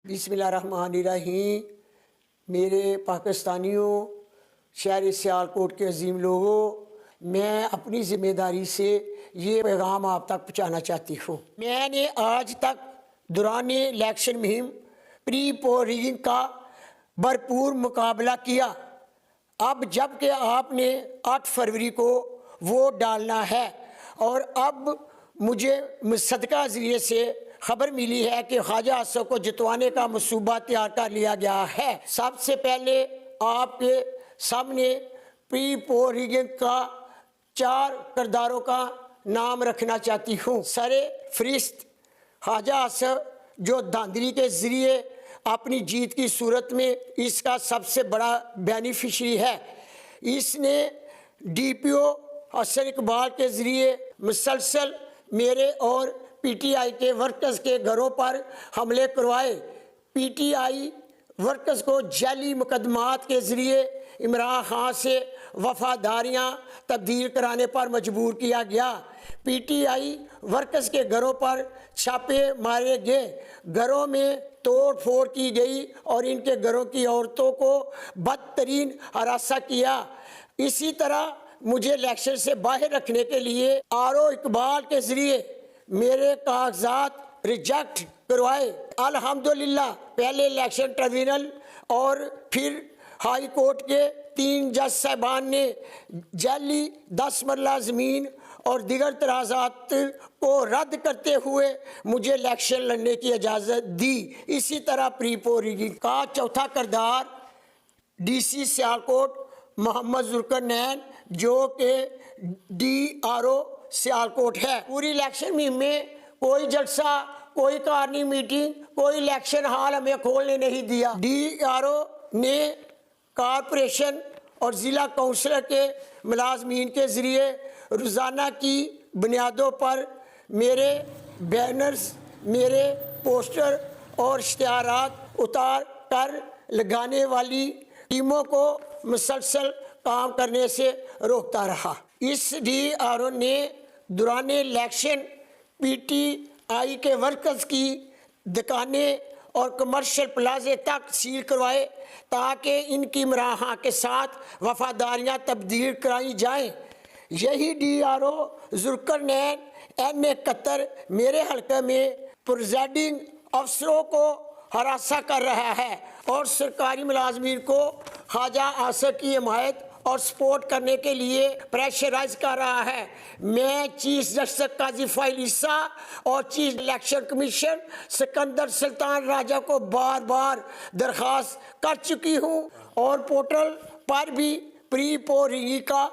बिस्मिल्लाहिर्रहमानिर्रहीम। मेरे पाकिस्तानियों, शहर सियालकोट के अजीम लोगों, मैं अपनी ज़िम्मेदारी से ये पैगाम आप तक पहुँचाना चाहती हूँ। मैंने आज तक दौरान इलेक्शन मुहिम प्री पोलिंग का भरपूर मुकाबला किया। अब जबकि आपने 8 फरवरी को वोट डालना है और अब मुझे मुसद्दक़ा ज़रिए से खबर मिली है कि ख्वाजा असद को जितवाने का मंसूबा तैयार कर लिया गया है। सबसे पहले आपके सामने प्री पोलिंग का 4 किरदारों का नाम रखना चाहती हूँ। सरे फरिश्त ख्वाजा असद, जो धांधली के ज़रिए अपनी जीत की सूरत में इसका सबसे बड़ा बेनिफिशरी है। इसने DPO हसन इकबाल के ज़रिए मुसलसल मेरे और PTI के वर्कर्स के घरों पर हमले करवाए। PTI वर्कर्स को जाली मुकदमात के ज़रिए इमरान खान से वफादारियाँ तब्दील कराने पर मजबूर किया गया। PTI वर्कर्स के घरों पर छापे मारे गए, घरों में तोड़ फोड़ की गई और इनके घरों की औरतों को बदतरीन हरासा किया। इसी तरह मुझे इलेक्शन से बाहर रखने के लिए RO इकबाल के ज़रिए मेरे कागजात रिजेक्ट करवाए। अल्हम्दुलिल्लाह पहले इलेक्शन ट्रिब्यूनल और फिर हाई कोर्ट के 3 जज साहबान ने जाली 10 मरला ज़मीन और दिगर तराजात को रद्द करते हुए मुझे इलेक्शन लड़ने की इजाज़त दी। इसी तरह प्री पोलिंग का चौथा किरदार DC सियालकोट मोहम्मद जुल्करनैन, जो कि DRO सियालकोट है। पूरी इलेक्शन मुहिम में कोई जलसा, कोई कारनी मीटिंग, कोई इलेक्शन हॉल हमें खोलने नहीं दिया। DRO ने कॉरपोरेशन और ज़िला काउंसिलर के मुलाजमीन के ज़रिए रोज़ाना की बुनियादों पर मेरे बैनर्स, मेरे पोस्टर और इश्तिहारात उतार कर लगाने वाली टीमों को मुसलसल काम करने से रोकता रहा। इस DRO ने दौरान इलेक्शन PTI के वर्कर्स की दुकानें और कमर्शियल प्लाजे तक सील करवाए ताकि इनकी इमरान खान के साथ वफादारियाँ तब्दील कराई जाएँ। यही DRO जुल्करनैन N71 मेरे हल्के में प्रिजाइडिंग अफसरों को हरासा कर रहा है और सरकारी मुलाजमीन को ख्वाजा असद की हिमायत और सपोर्ट करने के लिए प्रेशराइज कर रहा है। मैं चीफ जस्टिस काजी फाइल ईसा और chief election commission Sikandar Sultan Raja को बार बार दरख्वास्त कर चुकी हूँ और पोर्टल पर भी प्री पोलिंग का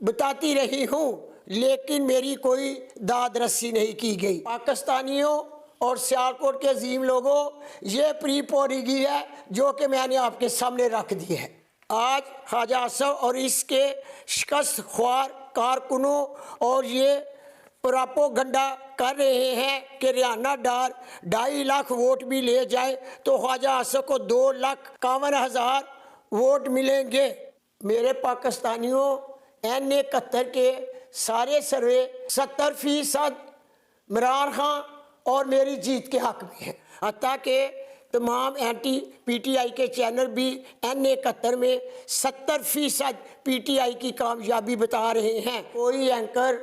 बताती रही हूँ, लेकिन मेरी कोई दाद रस्सी नहीं की गई। पाकिस्तानियों और सियालकोट के अजीम लोगों, ये प्री पोलिंग है जो कि मैंने आपके सामने रख दी है। आज ख्वाजा असद और इसके शिकस्त ख्वार कारकुनों और ये प्रोपेगेंडा कर रहे हैं कि रियाना डार 2.5 लाख वोट भी ले जाए तो ख्वाजा असद को 2,51,000 वोट मिलेंगे। मेरे पाकिस्तानियों, N71 के सारे सर्वे 70% इमरान खान और मेरी जीत के हक में है। हत्ता के तमाम PTI के चैनल भी N71 में 70% PTI की कामयाबी बता रहे हैं। कोई एंकर,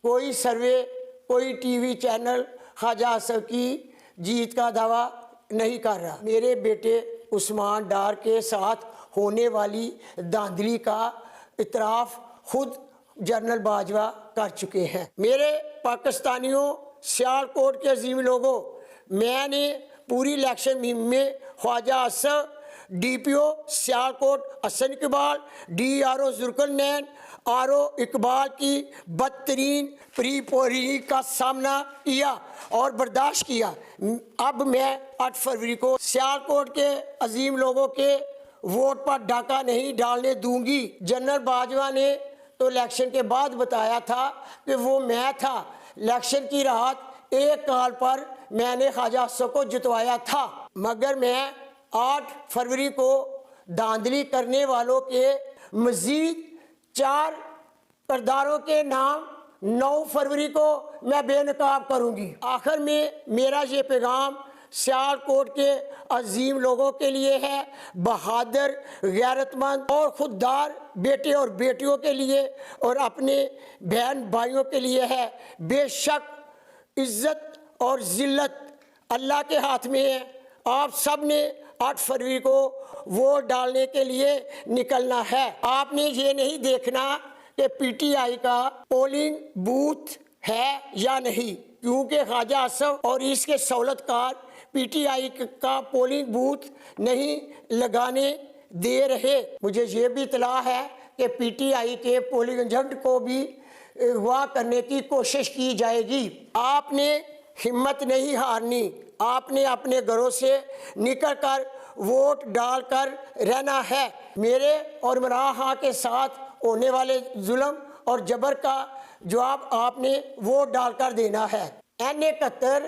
कोई सर्वे, कोई TV चैनल ख्वाजा असद की जीत का दावा नहीं कर रहा। मेरे बेटे उस्मान डार के साथ होने वाली धांधली का इतराफ़ खुद जनरल बाजवा कर चुके हैं। मेरे पाकिस्तानियों, सियालकोट के अजीम लोगों, मैंने पूरी इलेक्शन मुहिम में Khwaja Asad, DPO Sialkot Hasan Iqbal, DRO Zulqarnain, RO Iqbal की बदतरीन प्री पोलिंग का सामना किया और बर्दाश्त किया। अब मैं 8 फरवरी को सियालकोट के अजीम लोगों के वोट पर डाका नहीं डालने दूंगी। जनरल बाजवा ने तो इलेक्शन के बाद बताया था कि वो मैं था। इलेक्शन की रात एक कॉल पर मैंने ख्वाजा असद को जितवाया था, मगर मैं 8 फरवरी को धांधली करने वालों के मजीद 4 किरदारों के नाम 9 फरवरी को मैं बेनकाब करूंगी। आखिर में मेरा ये पैगाम सियालकोट के अजीम लोगों के लिए है, बहादुर, गैरतमंद और खुददार बेटे और बेटियों के लिए और अपने बहन भाइयों के लिए है। बेशक इज्जत और जिल्लत अल्लाह के हाथ में है। आप सब ने 8 फरवरी को वोट डालने के लिए निकलना है। आपने ये नहीं देखना कि पीटीआई का पोलिंग बूथ है या नहीं, क्योंकि ख्वाजा आसफ और इसके सहूलतकार पीटीआई का पोलिंग बूथ नहीं लगाने दे रहे। मुझे ये भी इतला है कि पीटीआई के पोलिंग एजेंट को भी अगवा करने की कोशिश की जाएगी। आपने हिम्मत नहीं हारनी, आपने अपने घरों से निकलकर वोट डालकर रहना है। मेरे और इमरान खान के साथ होने वाले जुल्म और जबर का जवाब आपने वोट डालकर देना है। N71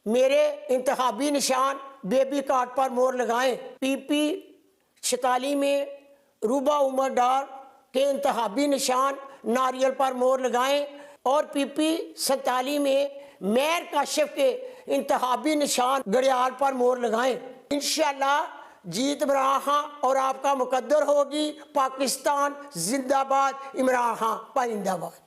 मेरे इंतखाबी निशान बेबी कार्ड पर मोहर लगाएं। PP 46 में रूबा उमर डार के इंतखाबी निशान नारियल पर मोहर लगाएं और PP 47 में मेयर काशिफ के इंतखाबी निशान घड़ियाल पर मोहर लगाएं। इंशाअल्लाह जीत इमरान खान और आपका मुकद्दर होगी। पाकिस्तान जिंदाबाद, इमरान खान पाइंदाबाद।